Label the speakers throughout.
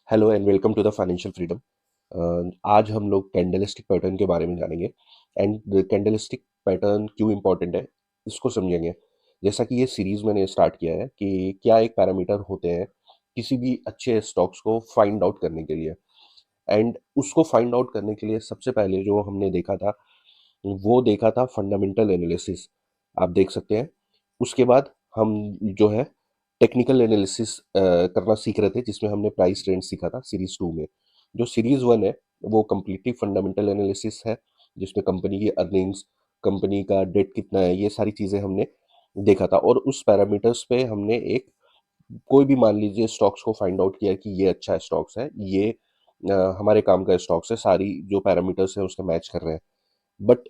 Speaker 1: Hello and welcome to the financial freedom. आज हम लोग कैंडलस्टिक पैटर्न के बारे में जानेंगे एंड कैंडलस्टिक पैटर्न क्यों इम्पोर्टेंट है इसको समझेंगे। जैसा कि ये सीरीज मैंने स्टार्ट किया है कि क्या एक पैरामीटर होते हैं किसी भी अच्छे स्टॉक्स को फाइंड आउट करने के लिए। एंड उसको फाइंड आउट करने के लिए सबसे पहले जो हमने देखा था वो देखा था फंडामेंटल एनालिसिस। आप देख सकते हैं। उसके बाद हम जो है टेक्निकल एनालिसिस करना सीख रहे थे, जिसमें हमने प्राइस ट्रेंड सीखा था सीरीज 2 में। जो सीरीज 1 है वो कम्प्लीटली फंडामेंटल एनालिसिस है, जिसमें कंपनी की अर्निंग्स, कंपनी का डेट कितना है, ये सारी चीज़ें हमने देखा था। और उस पैरामीटर्स पे हमने एक कोई भी मान लीजिए स्टॉक्स को फाइंड आउट किया कि ये अच्छा स्टॉक्स है, ये हमारे काम का स्टॉक्स है, सारी जो पैरामीटर्स है उसके मैच कर रहे हैं। बट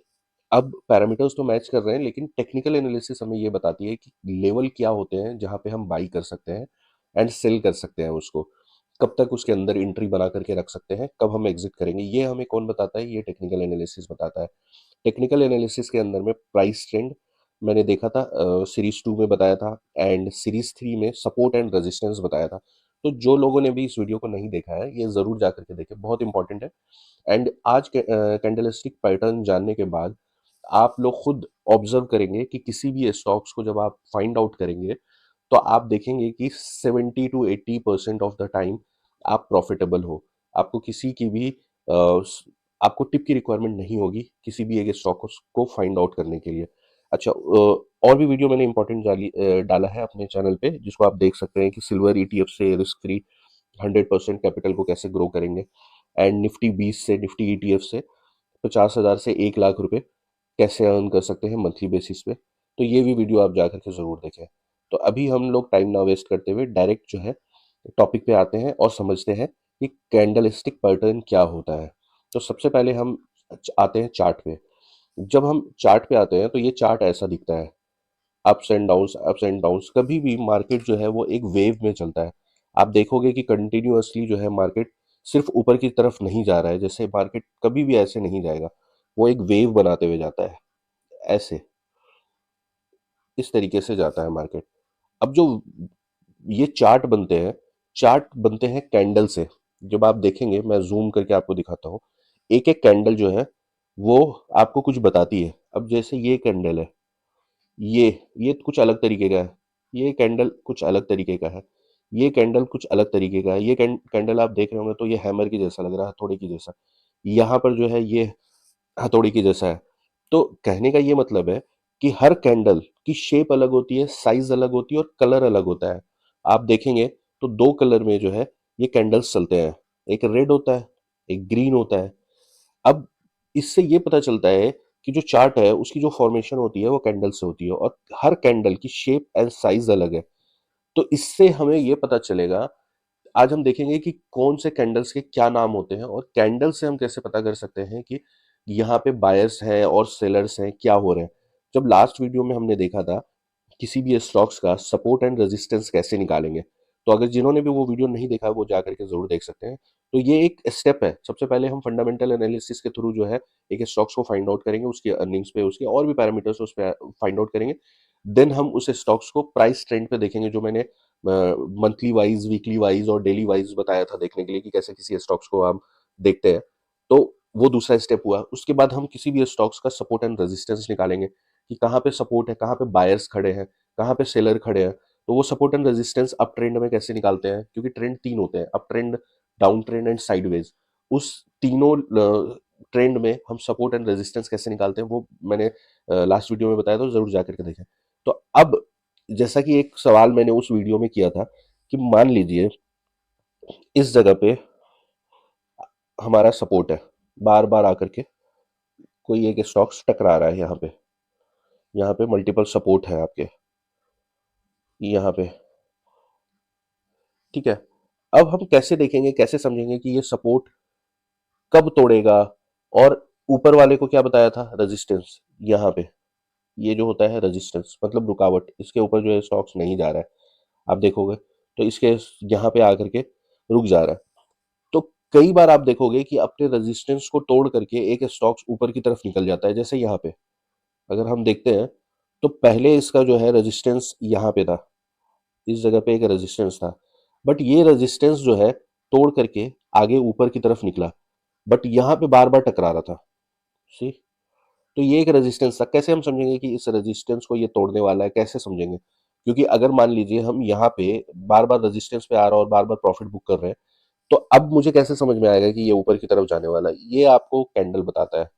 Speaker 1: अब पैरामीटर्स तो मैच कर रहे हैं, लेकिन टेक्निकल एनालिसिस हमें ये बताती है कि लेवल क्या होते हैं जहाँ पे हम बाई कर सकते हैं एंड सेल कर सकते हैं उसको। कब तक उसके अंदर एंट्री बना करके रख सकते हैं, कब हम एग्जिट करेंगे, ये हमें कौन बताता है? ये टेक्निकल एनालिसिस बताता है। टेक्निकल एनालिसिस के अंदर में प्राइस ट्रेंड मैंने देखा था, सीरीज 2 में बताया था, एंड सीरीज 3 में सपोर्ट एंड रेजिस्टेंस बताया था। तो जो लोगों ने भी इस वीडियो को नहीं देखा है ये ज़रूर जा करके देखें, बहुत इंपॉर्टेंट है। एंड आज के कैंडलस्टिक पैटर्न जानने के बाद आप लोग खुद ऑब्जर्व करेंगे कि किसी भी स्टॉक्स को जब आप फाइंड आउट करेंगे तो आप देखेंगे कि 70 to 80% ऑफ द टाइम आप प्रॉफिटेबल हो। आपको किसी की भी आपको टिप की रिक्वायरमेंट नहीं होगी किसी भी एक स्टॉक को फाइंड आउट करने के लिए। अच्छा, और भी वीडियो मैंने इंपॉर्टेंट डाला है अपने चैनल पे, जिसको आप देख सकते हैं कि सिल्वर ईटीएफ से रिस्क फ्री 100% कैपिटल को कैसे ग्रो करेंगे, एंड निफ्टी 20 से, निफ्टी ईटीएफ से 50,000 से 1 लाख रुपए कैसे अर्न कर सकते हैं मंथली बेसिस पे। तो ये भी वीडियो आप जा करके ज़रूर देखें। तो अभी हम लोग टाइम ना वेस्ट करते हुए डायरेक्ट जो है टॉपिक पे आते हैं और समझते हैं कि कैंडलस्टिक पैटर्न क्या होता है। तो सबसे पहले हम आते हैं चार्ट पे। जब हम चार्ट पे आते हैं तो ये चार्ट ऐसा दिखता है, ups and downs, ups and downs. कभी भी मार्केट जो है वो एक वेव में चलता है। आप देखोगे कि कंटिन्यूअसली जो है मार्केट सिर्फ ऊपर की तरफ नहीं जा रहा है, जैसे मार्केट कभी भी ऐसे नहीं जाएगा, वो एक वेव बनाते हुए जाता है ऐसे, इस तरीके से जाता है मार्केट। अब जो ये चार्ट बनते हैं कैंडल से। जब आप देखेंगे, मैं जूम करके आपको दिखाता हूँ, एक एक कैंडल जो है वो आपको कुछ बताती है। अब जैसे ये कैंडल है, ये कुछ अलग तरीके का है, ये कैंडल कुछ अलग तरीके का है, ये कैंडल कुछ अलग तरीके का है, ये कैंडल आप देख रहे होंगे तो ये हैमर की जैसा लग रहा है, हथौड़ी की जैसा। यहाँ पर जो है ये हथौड़ी की जैसा है। तो कहने का ये मतलब है कि हर कैंडल की शेप अलग होती है, साइज अलग होती है और कलर अलग होता है। आप देखेंगे तो दो कलर में जो है ये कैंडल्स चलते हैं, एक रेड होता है, एक ग्रीन होता है। अब इससे ये पता चलता है कि जो चार्ट है उसकी जो फॉर्मेशन होती है वो कैंडल से होती है, और हर कैंडल की शेप एंड साइज अलग है। तो इससे हमें ये पता चलेगा, आज हम देखेंगे कि कौन से कैंडल्स के क्या नाम होते हैं, और कैंडल से हम कैसे पता कर सकते हैं कि यहाँ पे बायर्स हैं और सेलर्स हैं, क्या हो रहे हैं। जब लास्ट वीडियो में हमने देखा था किसी भी स्टॉक्स का सपोर्ट एंड रेजिस्टेंस कैसे निकालेंगे, तो अगर जिन्होंने भी वो वीडियो नहीं देखा वो जा करके जरूर देख सकते हैं। तो ये एक स्टेप है। सबसे पहले हम फंडामेंटल एनालिसिस के थ्रू जो है एक स्टॉक्स को फाइंड आउट करेंगे, उसकी अर्निंग्स पे, उसके और भी पैरामीटर्स उस पर फाइंड आउट करेंगे। देन हम उस स्टॉक्स को प्राइस ट्रेंड पे देखेंगे, जो मैंने मंथली वाइज, वीकली वाइज और डेली वाइज बताया था देखने के लिए कि कैसे किसी स्टॉक्स को हम देखते हैं। तो वो दूसरा स्टेप हुआ। उसके बाद हम किसी भी स्टॉक्स का सपोर्ट एंड रेजिस्टेंस निकालेंगे कि कहाँ पे सपोर्ट है, कहाँ पे बायर्स खड़े हैं, कहाँ पे सेलर खड़े हैं। तो वो support and resistance up trend में कैसे निकालते हैं, क्योंकि ट्रेंड तीन होते हैं, up trend, down trend and sideways. उस तीनों ट्रेंड में हम सपोर्ट एंड रेजिस्टेंस कैसे निकालते हैं वो मैंने लास्ट वीडियो में बताया, तो जरूर जाकर के देखें। तो अब जैसा कि एक सवाल मैंने उस वीडियो में किया था कि मान लीजिए इस जगह पे हमारा सपोर्ट है, बार बार आकर के कोई एक स्टॉक्स टकरा रहा है, यहाँ पे मल्टीपल सपोर्ट है आपके, यहाँ पे, ठीक है। अब हम कैसे देखेंगे, कैसे समझेंगे कि ये सपोर्ट कब तोड़ेगा, और ऊपर वाले को क्या बताया था, रेजिस्टेंस। यहाँ पे ये जो होता है रेजिस्टेंस मतलब रुकावट, इसके ऊपर जो है स्टॉक्स नहीं जा रहा है, आप देखोगे तो इसके यहाँ पे आकर के रुक जा रहा है। तो कई बार आप देखोगे कि अपने रेजिस्टेंस को तोड़ करके एक स्टॉक्स ऊपर की तरफ निकल जाता है। जैसे यहाँ पे अगर हम देखते हैं तो पहले इसका जो है रेजिस्टेंस यहाँ पे था, इस जगह पे एक रेजिस्टेंस था, बट ये रेजिस्टेंस जो है तोड़ करके आगे ऊपर की तरफ निकला, बट यहाँ पे बार बार टकरा रहा था। सी, तो ये एक रेजिस्टेंस था। कैसे हम समझेंगे कि इस रेजिस्टेंस को ये तोड़ने वाला है, कैसे समझेंगे? क्योंकि अगर मान लीजिए हम यहाँ पे बार बार रेजिस्टेंस पे आ रहा है और बार बार प्रॉफिट बुक कर रहे हैं, तो अब मुझे कैसे समझ में आएगा कि ये ऊपर की तरफ जाने वाला है? ये आपको कैंडल बताता है,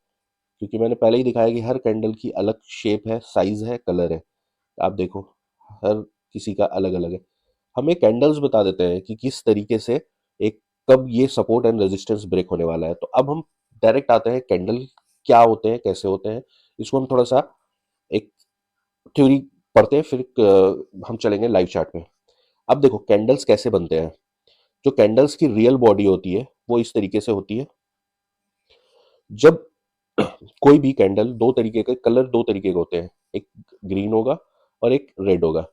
Speaker 1: क्योंकि मैंने पहले ही दिखाया कि हर कैंडल की अलग शेप है, साइज है, कलर है। आप देखो, हर किसी का अलग अलग है। हमें कैंडल्स बता देते हैं कि किस तरीके से एक कब ये सपोर्ट एंड रेजिस्टेंस ब्रेक होने वाला है। तो अब हम डायरेक्ट आते हैं कैंडल क्या होते हैं, कैसे होते हैं, इसको हम थोड़ा सा एक थ्योरी पढ़ते हैं, फिर हम चलेंगे लाइव चार्ट पे। अब देखो कैंडल्स कैसे बनते हैं। जो कैंडल्स की रियल बॉडी होती है वो इस तरीके से होती है। जब कोई भी कैंडल, दो तरीके के कलर, दो तरीके के होते हैं, एक ग्रीन होगा और एक रेड होगा।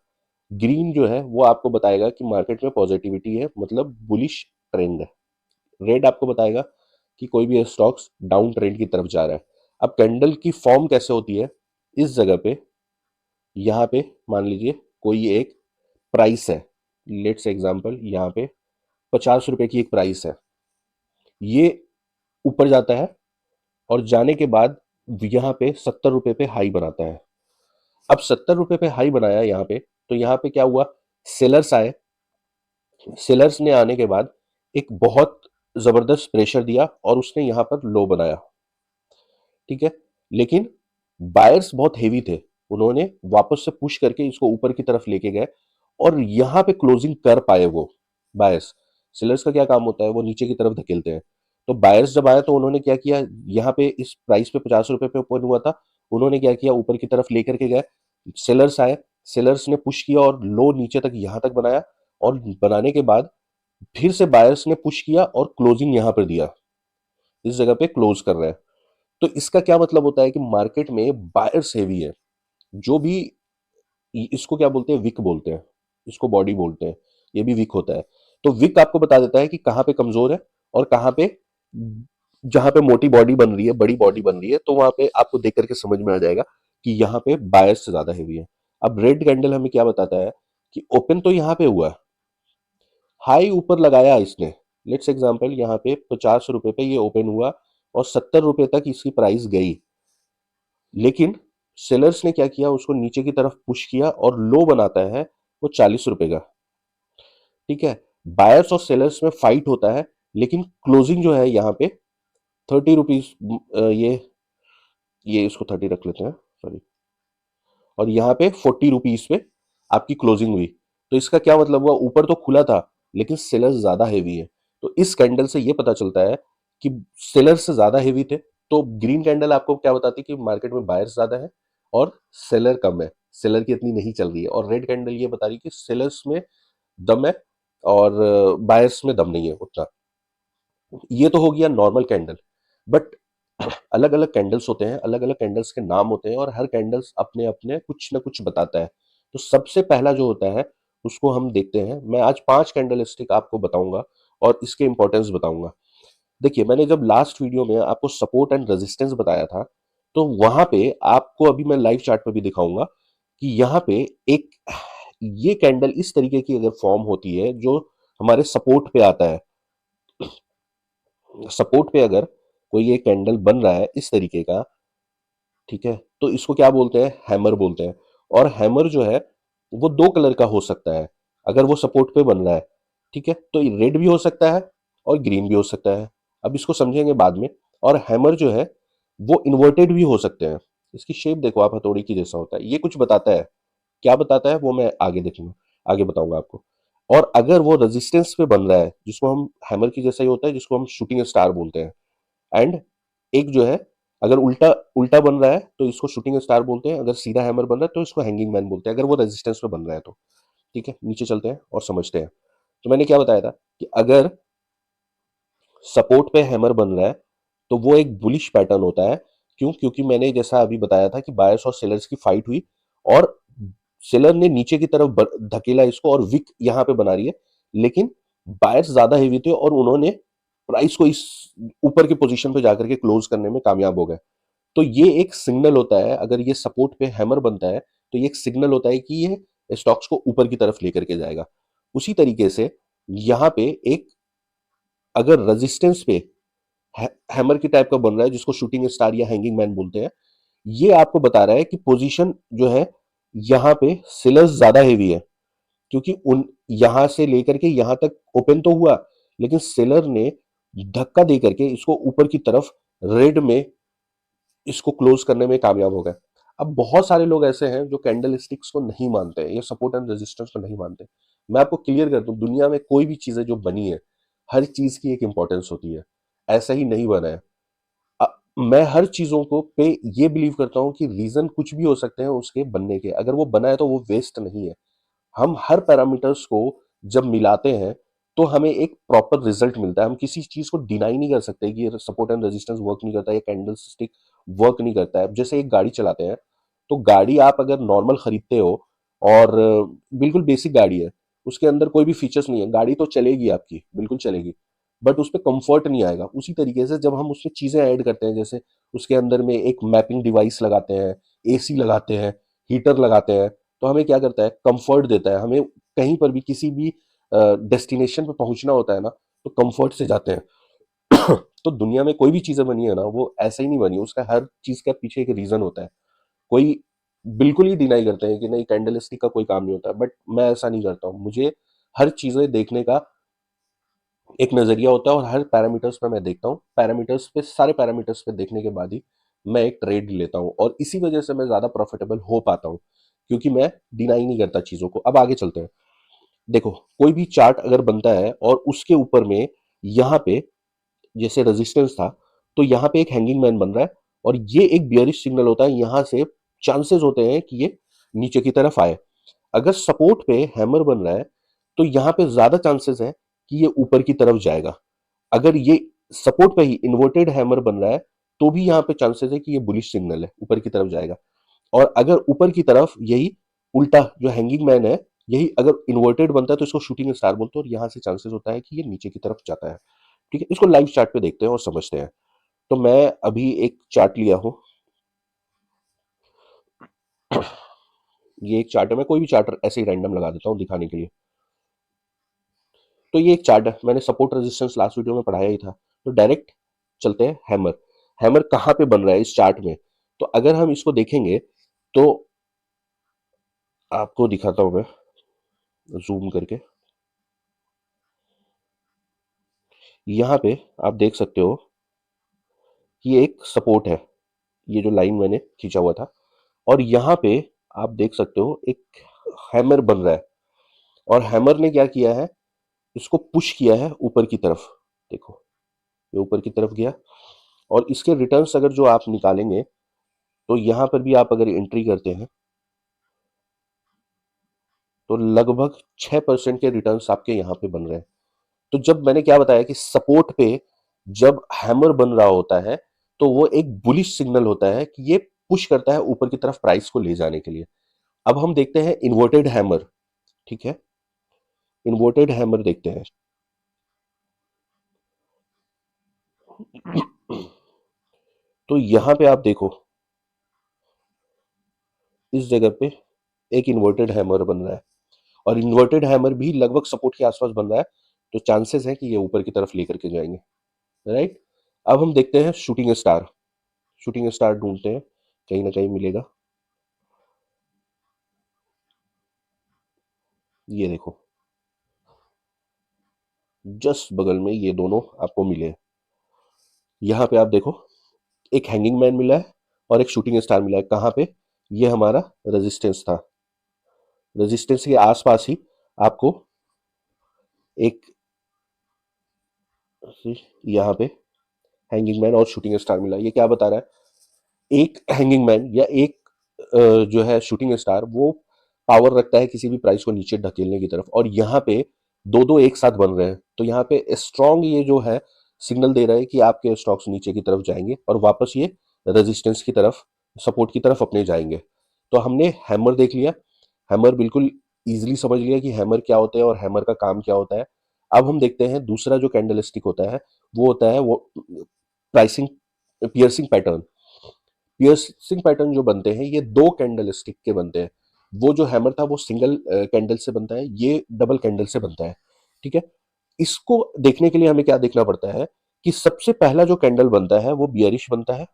Speaker 1: ग्रीन जो है वो आपको बताएगा कि मार्केट में पॉजिटिविटी है, मतलब बुलिश ट्रेंड है। रेड आपको बताएगा कि कोई भी स्टॉक्स डाउन ट्रेंड की तरफ जा रहा है। अब कैंडल की फॉर्म कैसे होती है? इस जगह पे, यहाँ पे मान लीजिए कोई एक प्राइस है, लेट्स एग्जांपल यहाँ पे 50 रुपए की एक प्राइस है। ये ऊपर जाता है और जाने के बाद यहाँ पे 70 रुपए पे हाई बनाता है। अब 70 रुपए पे हाई बनाया यहाँ पे, तो यहाँ पे क्या हुआ? सेलर्स आए। सेलर्स ने आने के बाद एक बहुत जबरदस्त प्रेशर दिया और उसने यहाँ पर लो बनाया, ठीक है। लेकिन बायर्स बहुत हेवी थे, उन्होंने वापस से पुश करके इसको ऊपर की तरफ लेके गए और यहाँ पे क्लोजिंग कर पाए वो बायर्स। सेलर्स का क्या काम होता है? वो नीचे की तरफ धकेलते हैं। तो बायर्स जब आए तो उन्होंने क्या किया, यहाँ पे इस प्राइस पे 50 रुपए पे ओपन हुआ था, उन्होंने क्या किया, ऊपर की तरफ लेकर के गए। सेलर्स आए, सेलर्स ने पुश किया और लो नीचे तक यहाँ तक बनाया, और बनाने के बाद फिर से बायर्स ने पुश किया और क्लोजिंग यहाँ पर दिया, इस जगह पे क्लोज कर रहे हैं। तो इसका क्या मतलब होता है कि मार्केट में बायर्स हेवी है। जो भी, इसको क्या बोलते हैं, विक बोलते हैं, इसको बॉडी बोलते हैं, ये भी विक होता है। तो विक आपको बता देता है कि कहाँ पे कमजोर है और कहाँ पे, जहां पे मोटी बॉडी बन रही है, बड़ी बॉडी बन रही है, तो वहां पे आपको देख करके समझ में आ जाएगा कि यहाँ पे बायर्स से ज्यादा हेवी है। अब रेड कैंडल हमें क्या बताता है कि ओपन तो यहाँ पे हुआ, हाई ऊपर लगाया इसने। लेट्स एग्जांपल यहाँ पे 50 रुपए पे ये ओपन हुआ और 70 रुपए तक इसकी प्राइस गई, लेकिन सेलर्स ने क्या किया, उसको नीचे की तरफ पुश किया और लो बनाता है वो 40 रुपए का, ठीक है। बायर्स और सेलर्स में फाइट होता है, लेकिन क्लोजिंग जो है यहाँ पे 30 रुपीज, ये इसको 30 रख लेते हैं, सॉरी, और यहाँ पे 40 रुपीज पे आपकी क्लोजिंग हुई। तो इसका क्या मतलब हुआ, ऊपर तो खुला था लेकिन सेलर्स ज्यादा हेवी है। तो इस कैंडल से ये पता चलता है कि सेलर्स ज्यादा हेवी थे। तो ग्रीन कैंडल आपको क्या बताती है कि मार्केट में बायर्स ज्यादा है और सेलर कम है, सेलर की इतनी नहीं चल रही है। और रेड कैंडल ये बता रही है कि सेलर्स में दम है और बायर्स में दम नहीं है उतना। ये तो हो गया नॉर्मल कैंडल। बट अलग अलग कैंडल्स होते हैं, अलग अलग कैंडल्स के नाम होते हैं, और हर कैंडल्स अपने अपने कुछ ना कुछ बताता है। तो सबसे पहला जो होता है उसको हम देखते हैं। मैं आज 5 कैंडल स्टिक आपको बताऊंगा और इसके इंपॉर्टेंस बताऊंगा। देखिए, मैंने जब लास्ट वीडियो में आपको सपोर्ट एंड रेजिस्टेंस बताया था, तो वहां पे आपको अभी मैं लाइव चार्ट पे भी दिखाऊंगा कि यहाँ पे एक, ये कैंडल इस तरीके की अगर फॉर्म होती है जो हमारे सपोर्ट पे आता है, सपोर्ट पे अगर कोई ये कैंडल बन रहा है इस तरीके का, ठीक है, तो इसको क्या बोलते हैं, हैमर बोलते हैं। और हैमर जो है वो दो कलर का हो सकता है अगर वो सपोर्ट पे बन रहा है, ठीक है। तो रेड भी हो सकता है और ग्रीन भी हो सकता है, अब इसको समझेंगे बाद में। और हैमर जो है वो इन्वर्टेड भी हो सकते हैं। इसकी शेप देखो आप, हथौड़ी की जैसा होता है। ये कुछ बताता है, क्या बताता है वो मैं आगे देखूंगा, आगे बताऊंगा आपको। और अगर वो रेजिस्टेंस पे बन रहा है, जिसको हम हैमर की जैसा ही होता है, जिसको हम शूटिंग स्टार बोलते हैं। एंड एक जो है, अगर उल्टा उल्टा बन रहा है तो इसको शूटिंग स्टार बोलते हैं, अगर सीधा हैमर बन रहा है तो इसको हैंगिंग मैन बोलते हैं, अगर वो रेजिस्टेंस पे बन रहा है तो। ठीक है, नीचे चलते हैं और समझते हैं। तो मैंने क्या बताया था कि अगर सपोर्ट पे हैमर बन रहा है तो वो एक बुलिश पैटर्न होता है। क्यों? क्योंकि मैंने जैसा अभी बताया था कि बायर्स और सेलर्स की फाइट हुई और सेलर ने नीचे की तरफ धकेला इसको और विक यहाँ पे बना रही है, लेकिन बायर्स ज्यादा हेवी थे और उन्होंने प्राइस को इस ऊपर की पोजीशन पे जाकर के क्लोज करने में कामयाब हो गए। तो ये एक सिग्नल होता है, अगर ये सपोर्ट पे हैमर बनता है तो ये एक सिग्नल होता है कि ये स्टॉक्स को ऊपर की तरफ लेकर के जाएगा। उसी तरीके से यहाँ पे एक अगर रेजिस्टेंस पे हैमर की टाइप का बन रहा है, जिसको शूटिंग स्टार या हैंगिंग मैन बोलते हैं, ये आपको बता रहा है कि पोजीशन जो है यहाँ पे सेलर्स ज्यादा हेवी है, क्योंकि उन यहां से लेकर के यहां तक ओपन तो हुआ, लेकिन सेलर ने धक्का दे करके इसको ऊपर की तरफ रेड में इसको क्लोज करने में कामयाब हो गए। अब बहुत सारे लोग ऐसे हैं जो कैंडल स्टिक्स को नहीं मानते हैं, ये सपोर्ट एंड रेजिस्टेंस को नहीं मानते। मैं आपको क्लियर कर दूं, दुनिया में कोई भी चीजें जो बनी है, हर चीज की एक इंपॉर्टेंस होती है, ऐसा ही नहीं बना है। मैं हर चीजों को पे ये बिलीव करता हूँ कि रीजन कुछ भी हो सकते हैं उसके बनने के, अगर वो बना है तो वो वेस्ट नहीं है। हम हर पैरामीटर्स को जब मिलाते हैं तो हमें एक प्रॉपर रिजल्ट मिलता है। हम किसी चीज को डिनाई नहीं कर सकते कि सपोर्ट एंड रेजिस्टेंस वर्क नहीं करता है, कैंडल स्टिक वर्क नहीं करता है। जैसे एक गाड़ी चलाते हैं, तो गाड़ी आप अगर नॉर्मल खरीदते हो और बिल्कुल बेसिक गाड़ी है, उसके अंदर कोई भी फीचर्स नहीं है, गाड़ी तो चलेगी आपकी, बिल्कुल चलेगी, बट उस पर कंफर्ट नहीं आएगा। उसी तरीके से जब हम उसमें चीजें ऐड करते हैं, जैसे उसके अंदर में एक मैपिंग डिवाइस लगाते हैं, एसी लगाते हैं, हीटर लगाते हैं, तो हमें क्या करता है, कंफर्ट देता है। हमें कहीं पर भी किसी भी डेस्टिनेशन पर पहुंचना होता है ना, तो कंफर्ट से जाते हैं। तो दुनिया में कोई भी चीजें बनी है ना, वो ऐसे ही नहीं बनी, उसका हर चीज का पीछे एक रीजन होता है। कोई बिल्कुल ही डिनाई करते हैं कि नहीं कैंडल स्टिक का कोई काम नहीं होता, बट मैं ऐसा नहीं करता हूँ। मुझे हर चीजें देखने का एक नजरिया होता है, और हर पैरामीटर्स पे मैं देखता हूँ, पैरामीटर्स पे, सारे पैरामीटर्स पे देखने के बाद ही मैं एक ट्रेड लेता हूँ, और इसी वजह से मैं ज्यादा प्रॉफिटेबल हो पाता हूँ, क्योंकि मैं डिनाई नहीं करता चीजों को। अब आगे चलते हैं। देखो, कोई भी चार्ट अगर बनता है और उसके ऊपर में यहाँ पे जैसे रेजिस्टेंस था, तो यहाँ पे एक हैंगिंग मैन बन रहा है, और ये एक बियरिश सिग्नल होता है। यहाँ से चांसेस होते हैं कि ये नीचे की तरफ आए। अगर सपोर्ट पे हैमर बन रहा है, तो यहाँ पे ज्यादा चांसेस है कि ये ऊपर की तरफ जाएगा। अगर ये सपोर्ट पे ही इन्वर्टेड हैमर बन रहा है, तो भी यहाँ पे चांसेस है कि ये बुलिश सिग्नल है, ऊपर की तरफ जाएगा। और अगर ऊपर की तरफ यही उल्टा जो हैंगिंग मैन है, यही अगर इन्वर्टेड बनता है, तो इसको शूटिंग स्टार बोलते हैं, और यहाँ से चांसेस होता है कि ये नीचे की तरफ जाता है। ठीक है, इसको लाइव चार्ट पे देखते हैं और समझते हैं। तो मैं अभी एक चार्ट लिया हूं, ये एक चार्ट है, मैं कोई भी चार्ट ऐसे ही रैंडम लगा देता हूं दिखाने के लिए। तो ये एक चार्ट है, मैंने सपोर्ट रेजिस्टेंस लास्ट वीडियो में पढ़ाया ही था। तो डायरेक्ट चलते हैं हैमर। हैमर कहाँ पे बन रहा है इस चार्ट में? तो अगर हम इसको देखेंगे, तो आपको दिखाता हूं मैं जूम करके। यहाँ पे आप देख सकते हो कि ये एक सपोर्ट है, ये जो लाइन मैंने खींचा हुआ था, और यहाँ पे आप देख सकते हो एक हैमर बन रहा है, और हैमर ने क्या किया है, इसको पुश किया है ऊपर की तरफ। देखो, ये ऊपर की तरफ गया, और इसके रिटर्न्स अगर जो आप निकालेंगे, तो यहां पर भी आप अगर एंट्री करते हैं, तो लगभग 6% के रिटर्न्स आपके यहां पे बन रहे हैं। तो जब मैंने क्या बताया कि सपोर्ट पे जब हैमर बन रहा होता है, तो वो एक बुलिश सिग्नल होता है कि ये पुश करता है ऊपर की तरफ प्राइस को ले जाने के लिए। अब हम देखते हैं इन्वर्टेड हैमर। ठीक है, इन्वर्टेड हैमर देखते हैं। तो यहां पे आप देखो, इस जगह पे एक इन्वर्टेड हैमर बन रहा है, और इन्वर्टेड हैमर भी लगभग सपोर्ट के आसपास बन रहा है। तो चांसेस है कि ये ऊपर की तरफ लेकर के जाएंगे। राइट। अब हम देखते हैं शूटिंग स्टार। शूटिंग स्टार ढूंढते हैं, कहीं ना कहीं मिलेगा। ये देखो, जस्ट बगल में ये दोनों आपको मिले। यहाँ पे आप देखो, एक हैंगिंग मैन मिला है और एक शूटिंग स्टार मिला है। कहाँ पे? ये हमारा रेजिस्टेंस था, रेजिस्टेंस के आसपास ही आपको एक, यहाँ पे हैंगिंग मैन और शूटिंग स्टार मिला। ये क्या बता रहा है? एक हैंगिंग मैन या एक जो है शूटिंग स्टार, वो पावर रखता है किसी भी प्राइस को नीचे ढकेलने की तरफ, और यहाँ पे दो दो एक साथ बन रहे हैं। तो यहाँ पे स्ट्रॉन्ग ये जो है सिग्नल दे रहा है कि आपके स्टॉक्स नीचे की तरफ जाएंगे, और वापस ये रेजिस्टेंस की तरफ, सपोर्ट की तरफ अपने जाएंगे। तो हमने हैमर देख लिया, हैमर बिल्कुल इजीली समझ लिया कि हैमर क्या होता है और हैमर का काम क्या होता है। अब हम देखते हैं दूसरा जो कैंडलस्टिक होता है, वो होता है वो pricing piercing pattern. Piercing pattern जो बनते हैं, ये दो कैंडल स्टिक के बनते हैं। वो जो हैमर था वो सिंगल कैंडल से बनता है, ये डबल कैंडल से बनता है। ठीक है, इसको देखने के लिए हमें क्या देखना पड़ता है कि सबसे पहला जो कैंडल बनता है वो बियरिश बनता है,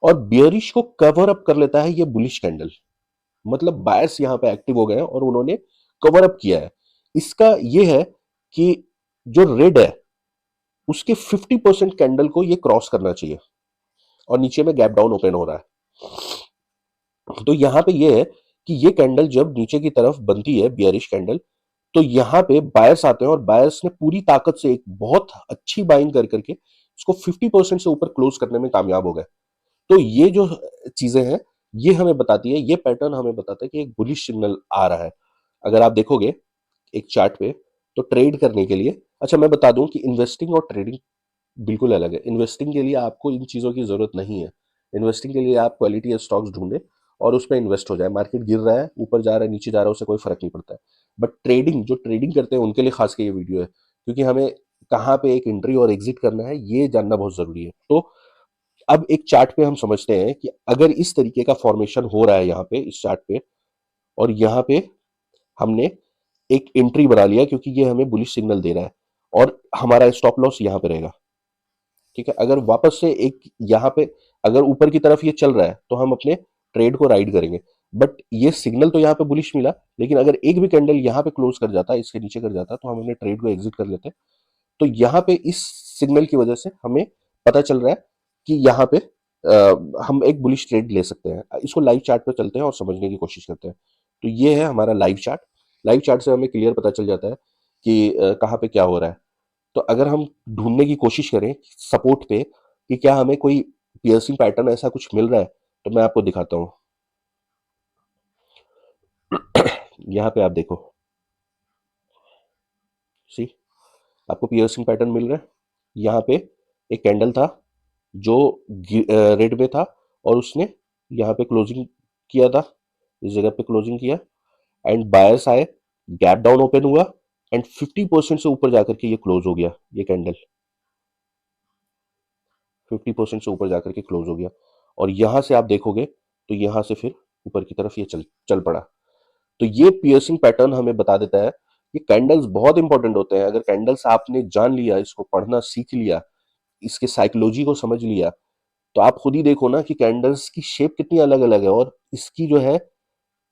Speaker 1: और बियरिश को कवर अप कर लेता है ये बुलिश कैंडल। मतलब बायर्स यहां पे एक्टिव हो गए हैं और उन्होंने कवर अप किया है। इसका ये है कि जो रेड है उसके 50% कैंडल को ये क्रॉस करना चाहिए, और नीचे में गैप डाउन ओपन हो रहा है। तो यहां पे ये है कि ये कैंडल जब नीचे की तरफ बनती है बियरिश कैंडल, तो यहां पे बायर्स आते हैं और बायर्स ने पूरी ताकत से एक बहुत अच्छी बाइंग कर करके इसको 50% से ऊपर क्लोज करने में कामयाब हो गए। तो ये जो चीजें हैं ये हमें बताती है, ये पैटर्न हमें बताता है कि एक बुलिश सिग्नल आ रहा है। अगर आप देखोगे एक चार्ट पे, तो ट्रेड करने के लिए, अच्छा मैं बता दूं कि इन्वेस्टिंग और ट्रेडिंग बिल्कुल अलग है। इन्वेस्टिंग के लिए आपको इन चीज़ों की ज़रूरत नहीं है। इन्वेस्टिंग के लिए आप क्वालिटी स्टॉक्स ढूंढें और उसमें इन्वेस्ट हो जाए। मार्केट गिर रहा है, ऊपर जा रहा है, नीचे जा रहा है, उससे कोई फर्क नहीं पड़ता है। बट ट्रेडिंग, जो ट्रेडिंग करते हैं उनके लिए खास के ये वीडियो है, क्योंकि हमें कहाँ पे एक एंट्री और एग्जिट करना है ये जानना बहुत ज़रूरी है। तो अब एक चार्ट पे हम समझते हैं कि अगर इस तरीके का फॉर्मेशन हो रहा है यहाँ पे इस चार्ट पे, और यहाँ पे हमने एक एंट्री बना लिया क्योंकि ये हमें बुलिश सिग्नल दे रहा है, और हमारा स्टॉप लॉस यहाँ पे रहेगा। ठीक है, अगर वापस से एक यहाँ पे अगर ऊपर की तरफ ये चल रहा है तो हम अपने ट्रेड को राइड करेंगे। बट ये सिग्नल तो यहाँ पे बुलिश मिला, लेकिन अगर एक भी कैंडल यहाँ पे क्लोज कर जाता है, इसके नीचे कर जाता है, तो हम अपने ट्रेड को एग्जिट कर लेते हैं। तो यहाँ पे इस सिग्नल की वजह से हमें पता चल रहा है कि यहाँ पे हम एक बुलिश ट्रेड ले सकते हैं। इसको लाइव चार्ट पे चलते हैं और समझने की कोशिश करते हैं। तो ये है हमारा लाइव चार्ट। लाइव चार्ट से हमें क्लियर पता चल जाता है कि कहाँ पे क्या हो रहा है। तो अगर हम ढूंढने की कोशिश करें सपोर्ट पे कि क्या हमें कोई पियर्सिंग पैटर्न ऐसा कुछ मिल रहा है, तो मैं आपको दिखाता हूँ। यहाँ पे आप देखो, सी, आपको पियर्सिंग पैटर्न मिल रहा है। यहाँ पे एक कैंडल था जो रेड में था, और उसने यहाँ पे क्लोजिंग किया था, इस जगह पे क्लोजिंग किया, एंड बायर्स आए, गैप डाउन ओपन हुआ, एंड 50% से ऊपर जाकर के ये क्लोज हो गया। ये कैंडल 50% से ऊपर जाकर के क्लोज हो गया, और यहां से आप देखोगे तो यहां से फिर ऊपर की तरफ ये चल चल पड़ा। तो ये पियर्सिंग पैटर्न हमें बता देता है कि कैंडल्स बहुत इंपॉर्टेंट होते हैं। अगर कैंडल्स आपने जान लिया, इसको पढ़ना सीख लिया, इसके साइकोलॉजी को समझ लिया, तो आप खुद ही देखो ना कि कैंडल्स की शेप कितनी अलग अलग है, और इसकी जो है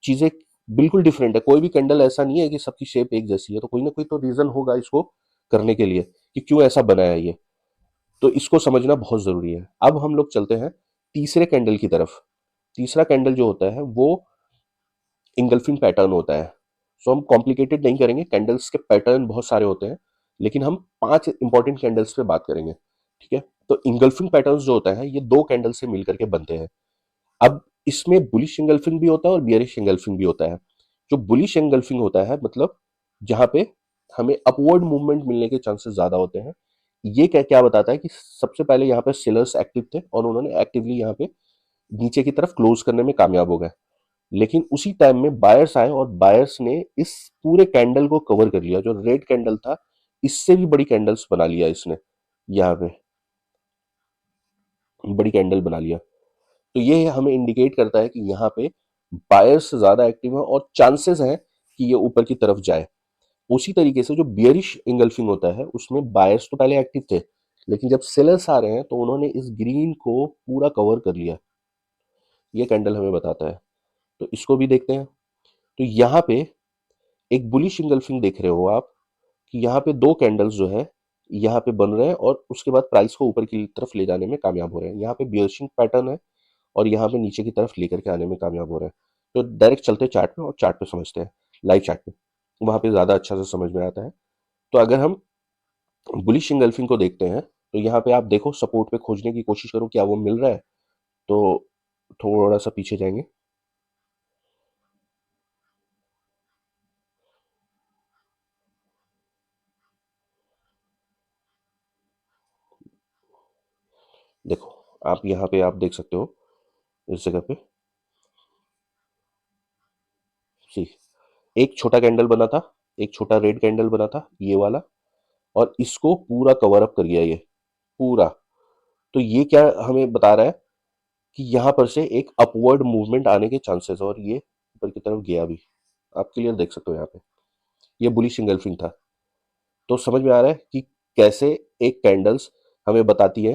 Speaker 1: चीजें बिल्कुल डिफरेंट है। कोई भी कैंडल ऐसा नहीं है कि सबकी शेप एक जैसी है, तो कोई ना कोई तो रीजन होगा इसको करने के लिए कि क्यों ऐसा बना है ये। तो इसको समझना बहुत जरूरी है। अब हम लोग चलते हैं तीसरे कैंडल की तरफ। तीसरा कैंडल जो होता है वो इंगल्फिंग पैटर्न होता है। सो हम कॉम्प्लिकेटेड नहीं करेंगे, कैंडल्स के पैटर्न बहुत सारे होते हैं, लेकिन हम 5 इंपॉर्टेंट कैंडल्स पे बात करेंगे। ठीक है, तो इंगल्फिंग पैटर्न्स जो होता है ये दो कैंडल से मिलकर के बनते हैं। अब इसमें बुलिश एंगल्फिंग भी होता है और बियरिश एंगल्फिंग भी होता है। जो बुलिश एंगल्फिंग होता है मतलब जहां पे हमें अपवर्ड मूवमेंट मिलने के चांसेस ज्यादा होते हैं। ये क्या क्या बताता है कि सबसे पहले यहाँ पे सेलर्स एक्टिव थे और उन्होंने एक्टिवली यहाँ पे नीचे की तरफ क्लोज करने में कामयाब हो गए। लेकिन उसी टाइम में बायर्स आए और बायर्स ने इस पूरे कैंडल को कवर कर लिया। जो रेड कैंडल था इससे भी बड़ी कैंडल्स बना लिया इसने, यहाँ पे बड़ी कैंडल बना लिया। तो ये हमें इंडिकेट करता है कि यहाँ पे बायर्स ज्यादा एक्टिव है और चांसेस हैं कि ये ऊपर की तरफ जाए। उसी तरीके से जो बियरिश इंगल्फिंग होता है उसमें बायर्स तो पहले एक्टिव थे, लेकिन जब सेलर्स आ रहे हैं तो उन्होंने इस ग्रीन को पूरा कवर कर लिया। ये कैंडल हमें बताता है। तो इसको भी देखते हैं। तो यहाँ पे एक बुलिश इंगल्फिंग देख रहे हो आप कि यहाँ पे दो कैंडल्स जो है यहाँ पे बन रहे हैं और उसके बाद प्राइस को ऊपर की तरफ ले जाने में कामयाब हो रहे हैं। यहाँ पे बियरिश पैटर्न है और यहाँ पे नीचे की तरफ लेकर के आने में कामयाब हो रहे हैं। तो डायरेक्ट चलते हैं चार्ट पे और चार्ट पे समझते हैं, लाइव चार्ट पे, वहां पे ज्यादा अच्छा से समझ में आता है। तो अगर हम बुलिश इंगल्फिंग को देखते हैं तो यहाँ पे आप देखो सपोर्ट पे खोजने की कोशिश करो क्या वो मिल रहा है। तो थोड़ा सा पीछे जाएंगे, देखो आप यहाँ पे आप देख सकते हो इस जगह पे, सी, एक छोटा कैंडल बना था, एक छोटा रेड कैंडल बना था ये वाला, और इसको पूरा कवर अप कर गया ये पूरा। तो ये क्या हमें बता रहा है कि यहाँ पर से एक अपवर्ड मूवमेंट आने के चांसेस है, और ये ऊपर की तरफ गया भी। आप क्लियर देख सकते हो यहाँ पे, ये बुलिश इंगल्फिंग था। तो समझ में आ रहा है कि कैसे एक कैंडल्स हमें बताती है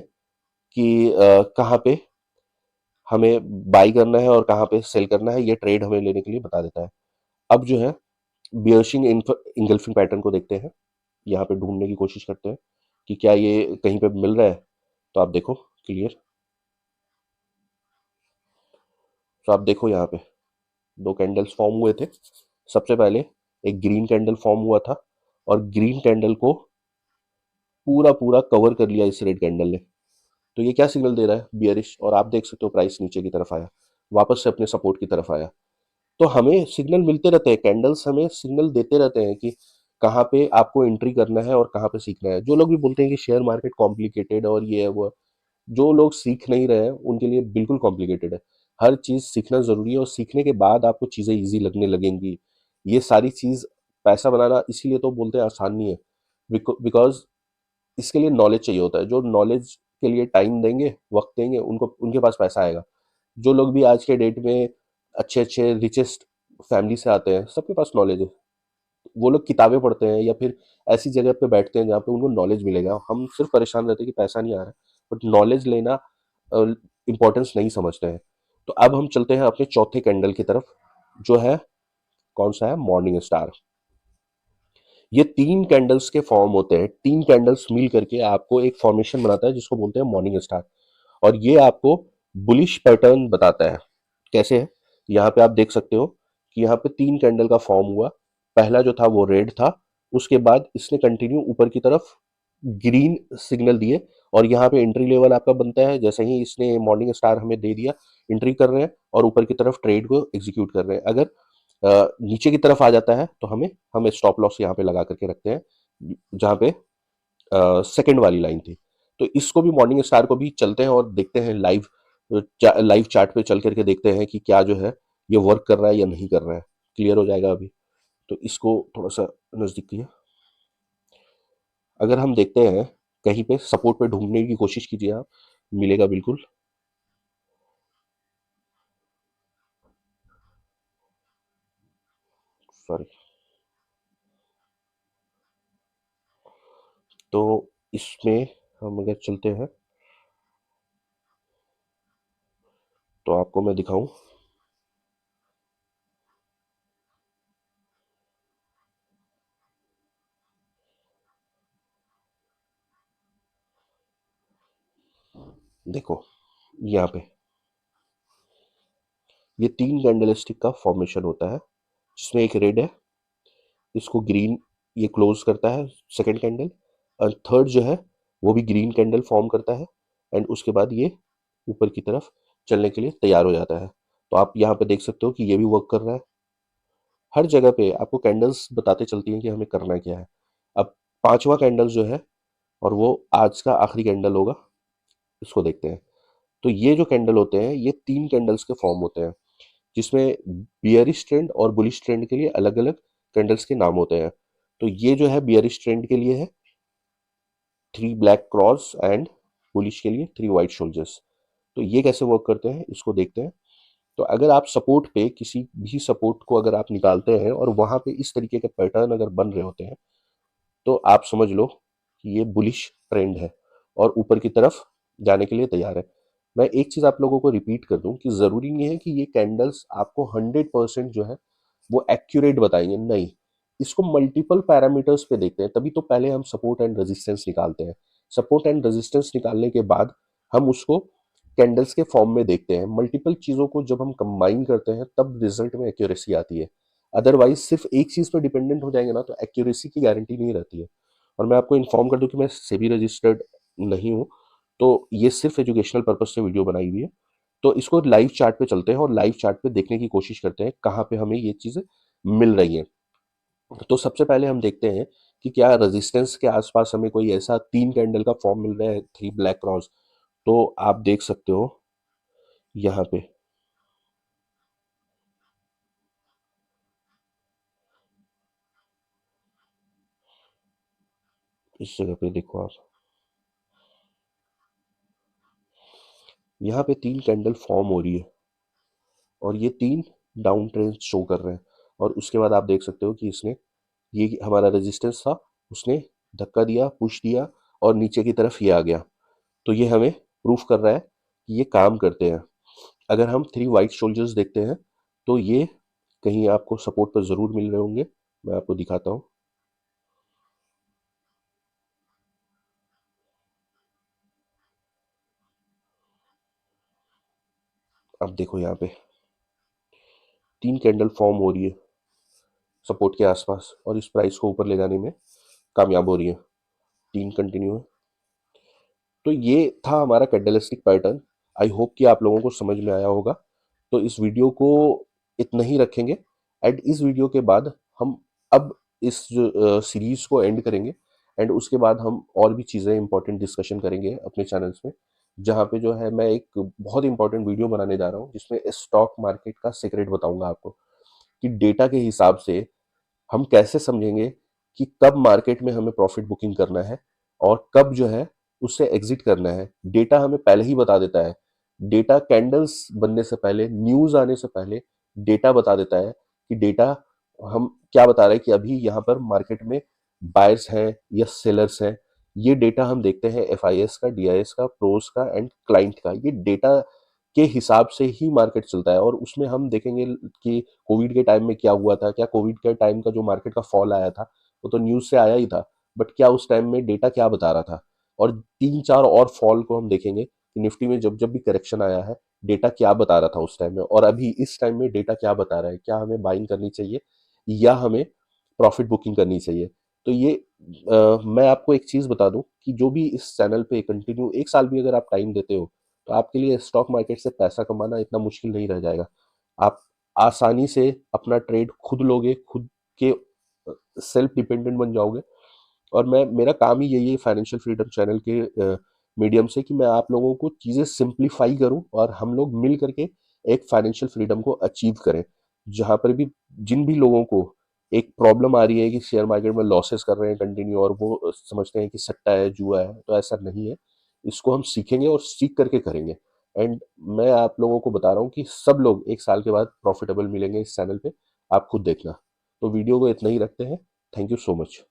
Speaker 1: कि कहाँ पे हमें बाई करना है और कहाँ पे सेल करना है, ये ट्रेड हमें लेने के लिए बता देता है। अब जो है बियरशिंग इंगल्फिंग पैटर्न को देखते हैं, यहाँ पे ढूंढने की कोशिश करते हैं कि क्या ये कहीं पे मिल रहा है। तो आप देखो क्लियर, तो आप देखो यहाँ पे दो कैंडल्स फॉर्म हुए थे। सबसे पहले एक ग्रीन कैंडल फॉर्म हुआ था और ग्रीन कैंडल को पूरा पूरा कवर कर लिया इस रेड कैंडल ने। तो ये क्या सिग्नल दे रहा है? बियरिश। और आप देख सकते हो प्राइस नीचे की तरफ आया, वापस से अपने सपोर्ट की तरफ आया। तो हमें सिग्नल मिलते रहते हैं, कैंडल्स हमें सिग्नल देते रहते हैं कि कहाँ पे आपको एंट्री करना है और कहाँ पे सीखना है। जो लोग भी बोलते हैं कि शेयर मार्केट कॉम्प्लिकेटेड और ये है वो है, जो लोग सीख नहीं रहे हैं उनके लिए बिल्कुल कॉम्प्लिकेटेड है। हर चीज़ सीखना ज़रूरी है और सीखने के बाद आपको चीज़ें ईजी लगने लगेंगी। ये सारी चीज़, पैसा बनाना इसीलिए तो बोलते हैं आसान नहीं है, बिकॉज इसके लिए नॉलेज चाहिए होता है। जो नॉलेज के लिए टाइम देंगे, वक्त देंगे, उनको उनके पास पैसा आएगा। जो लोग भी आज के डेट में अच्छे अच्छे रिचेस्ट फैमिली से आते हैं, सबके पास नॉलेज है। वो लोग किताबें पढ़ते हैं या फिर ऐसी जगह पे बैठते हैं जहाँ पे उनको नॉलेज मिलेगा। हम सिर्फ परेशान रहते हैं कि पैसा नहीं आ रहा है, बट नॉलेज लेना इम्पोर्टेंस नहीं समझते हैं। तो अब हम चलते हैं अपने चौथे कैंडल की तरफ, जो है कौन सा है? Morning star. ये तीन कैंडल्स के फॉर्म होते हैं, तीन कैंडल्स मिल करके आपको एक फॉर्मेशन बनाता है जिसको बोलते हैं मॉर्निंग स्टार। और ये आपको बुलिश पैटर्न बताता है। कैसे है? यहाँ पे आप देख सकते हो कि यहाँ पे तीन कैंडल का फॉर्म हुआ। पहला जो था वो रेड था, उसके बाद इसने कंटिन्यू ऊपर की तरफ ग्रीन सिग्नल दिए और यहाँ पे एंट्री लेवल आपका बनता है। जैसे ही इसने मॉर्निंग स्टार हमें दे दिया, एंट्री कर रहे हैं और ऊपर की तरफ ट्रेड को एग्जीक्यूट कर रहे हैं। अगर नीचे की तरफ आ जाता है तो हमें स्टॉप लॉस यहाँ पे लगा करके रखते हैं, जहाँ पे सेकंड वाली लाइन थी। तो इसको भी, मॉर्निंग स्टार को भी चलते हैं और देखते हैं लाइव, लाइव चार्ट पे चल करके देखते हैं कि क्या जो है ये वर्क कर रहा है या नहीं कर रहा है। क्लियर हो जाएगा अभी। तो इसको थोड़ा सा नज़दीक किया। अगर हम देखते हैं, कहीं पे सपोर्ट पे ढूंढने की कोशिश कीजिए आप, मिलेगा बिल्कुल। सॉरी। तो इसमें हम अगर चलते हैं तो आपको मैं दिखाऊं। देखो यहाँ पे ये तीन कैंडलस्टिक का फॉर्मेशन होता है, जिसमें एक रेड है, इसको ग्रीन ये क्लोज करता है सेकंड कैंडल, और थर्ड जो है वो भी ग्रीन कैंडल फॉर्म करता है, एंड उसके बाद ये ऊपर की तरफ चलने के लिए तैयार हो जाता है। तो आप यहाँ पे देख सकते हो कि ये भी वर्क कर रहा है। हर जगह पे आपको कैंडल्स बताते चलती हैं कि हमें करना क्या है। अब पांचवा कैंडल जो है, और वो आज का आखिरी कैंडल होगा, इसको देखते हैं। तो ये जो कैंडल होते हैं, ये तीन कैंडल्स के फॉर्म होते हैं, जिसमें बियरिश ट्रेंड और बुलिश ट्रेंड के लिए अलग अलग कैंडल्स के नाम होते हैं। तो ये जो है बियरिश ट्रेंड के लिए है three black cross, and bullish के लिए थ्री वाइट शोल्जर्स। तो ये कैसे वर्क करते हैं इसको देखते हैं। तो अगर आप सपोर्ट पे किसी भी सपोर्ट को अगर आप निकालते हैं और वहां पे इस तरीके के पैटर्न अगर बन रहे होते हैं, तो आप समझ लो कि ये बुलिश ट्रेंड है और ऊपर की तरफ जाने के लिए तैयार है। मैं एक चीज आप लोगों को रिपीट कर दूं कि जरूरी नहीं है कि ये कैंडल्स आपको 100% जो है वो एक्यूरेट बताएंगे, नहीं। इसको मल्टीपल पैरामीटर्स पे देखते हैं, तभी तो पहले हम सपोर्ट एंड रेजिस्टेंस निकालते हैं। सपोर्ट एंड रेजिस्टेंस निकालने के बाद हम उसको कैंडल्स के फॉर्म में देखते हैं। मल्टीपल चीजों को जब हम कंबाइन करते हैं तब रिजल्ट में एक्यूरेसी आती है। अदरवाइज सिर्फ एक चीज पर डिपेंडेंट हो जाएंगे ना, तो एक्यूरेसी की गारंटी नहीं रहती है। और मैं आपको इन्फॉर्म कर दूं कि मैं सेबी रजिस्टर्ड नहीं हूँ, तो ये सिर्फ एजुकेशनल पर्पज से वीडियो बनाई हुई है। तो इसको लाइव चार्ट पे चलते हैं और लाइव चार्ट पे देखने की कोशिश करते हैं कहाँ पे हमें ये चीज़ें मिल रही हैं। तो सबसे पहले हम देखते हैं कि क्या रेजिस्टेंस के आसपास हमें कोई ऐसा तीन कैंडल का फॉर्म मिल रहा है, थ्री ब्लैक क्रॉस। तो आप देख सकते हो यहाँ पे, इस जगह पे देखो आप, यहाँ पे तीन कैंडल फॉर्म हो रही है और ये तीन डाउन ट्रेंड शो कर रहे हैं। और उसके बाद आप देख सकते हो कि इसने, ये हमारा रेजिस्टेंस था, उसने धक्का दिया, पुश दिया और नीचे की तरफ ये आ गया। तो ये हमें प्रूफ कर रहा है कि ये काम करते हैं। अगर हम 3 व्हाइट सोल्जर्स देखते हैं तो ये कहीं आपको सपोर्ट पर ज़रूर मिल रहे होंगे। मैं आपको दिखाता हूँ। अब देखो यहाँ पे 3 कैंडल फॉर्म हो रही है सपोर्ट के आसपास और इस प्राइस को ऊपर ले जाने में कामयाब हो रही है। 3 कंटिन्यू है। तो ये था हमारा कैंडलस्टिक पैटर्न। आई होप कि आप लोगों को समझ में आया होगा। तो इस वीडियो को इतना ही रखेंगे एंड इस वीडियो के बाद हम अब इस सीरीज को एंड करेंगे एंड उसके बाद हम और भी चीज़ें इंपॉर्टेंट डिस्कशन करेंगे अपने चैनल्स में, जहाँ पे जो है मैं एक बहुत इंपॉर्टेंट वीडियो बनाने जा रहा हूँ जिसमें स्टॉक मार्केट का सीक्रेट बताऊंगा आपको कि डेटा के हिसाब से हम कैसे समझेंगे कि कब मार्केट में हमें प्रॉफिट बुकिंग करना है और कब जो है उससे एग्जिट करना है। डेटा हमें पहले ही बता देता है। डेटा कैंडल्स बनने से पहले, न्यूज आने से पहले डेटा बता देता है कि डेटा हम क्या बता रहे हैं कि अभी यहाँ पर मार्केट में बायर्स हैं या सेलर्स हैं। ये डेटा हम देखते हैं FIS का, DIS का, प्रोस का एंड क्लाइंट का। ये डेटा के हिसाब से ही मार्केट चलता है और उसमें हम देखेंगे कि कोविड के टाइम में क्या हुआ था। क्या कोविड के टाइम का जो मार्केट का फॉल आया था वो तो न्यूज से आया ही था, बट क्या उस टाइम में डेटा क्या बता रहा था। और 3-4 और फॉल को हम देखेंगे कि निफ्टी में जब जब भी करेक्शन आया है डेटा क्या बता रहा था उस टाइम में और अभी इस टाइम में डेटा क्या बता रहा है। क्या हमें बाइंग करनी चाहिए या हमें प्रॉफिट बुकिंग करनी चाहिए। तो ये मैं आपको एक चीज़ बता दूं कि जो भी इस चैनल पे कंटिन्यू 1 साल भी अगर आप टाइम देते हो तो आपके लिए स्टॉक मार्केट से पैसा कमाना इतना मुश्किल नहीं रह जाएगा। आप आसानी से अपना ट्रेड खुद लोगे, खुद के सेल्फ डिपेंडेंट बन जाओगे। और मैं मेरा काम ही यही है फाइनेंशियल फ्रीडम चैनल के मीडियम से कि मैं आप लोगों को चीज़ें सिंप्लीफाई करूं और हम लोग मिल करके एक फाइनेंशियल फ्रीडम को अचीव करें। जहां पर भी जिन भी लोगों को एक प्रॉब्लम आ रही है कि शेयर मार्केट में लॉसेस कर रहे हैं कंटिन्यू और वो समझते हैं कि सट्टा है, जुआ है, तो ऐसा नहीं है। इसको हम सीखेंगे और सीख करके करेंगे। एंड मैं आप लोगों को बता रहा हूँ कि सब लोग 1 साल के बाद प्रॉफिटेबल मिलेंगे इस चैनल पे। आप खुद देखना। तो वीडियो को इतना ही रखते हैं। Thank you so much.